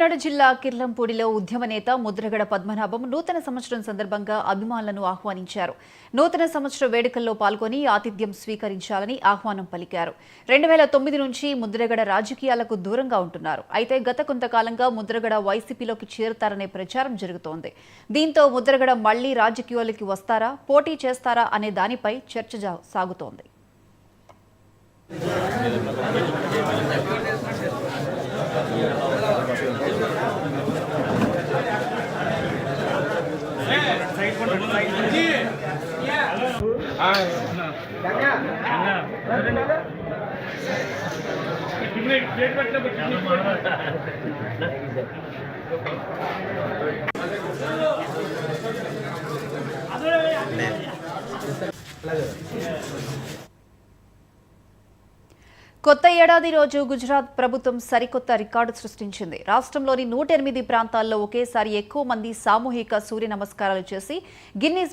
తమిళనాడు జిల్లా కిర్లంపూడిలో ఉద్యమ నేత ముద్రగడ పద్మనాభం నూతన సంవత్సరం సందర్భంగా అభిమానులను ఆహ్వానించారు. నూతన సంవత్సర వేడుకల్లో పాల్గొని ఆతిథ్యం స్వీకరించాలని ఆహ్వానం పలికారు. 2009 నుంచి ముద్రగడ రాజకీయాలకు దూరంగా ఉంటున్నారు. అయితే గత కొంతకాలంగా ముద్రగడ వైసీపీలోకి చేరుతారనే ప్రచారం జరుగుతోంది. దీంతో ముద్రగడ మళ్లీ రాజకీయాలకి వస్తారా, పోటీ చేస్తారా అనే దానిపై చర్చ సాగుతోంది. కొత్త ఏడాది రోజు గుజరాత్ ప్రభుత్వం సరికొత్త రికార్డు సృష్టించింది. రాష్ట్రంలోని 108 ప్రాంతాల్లో ఒకేసారి ఎక్కువ మంది సామూహిక సూర్య నమస్కారాలు చేసి గిన్నిస్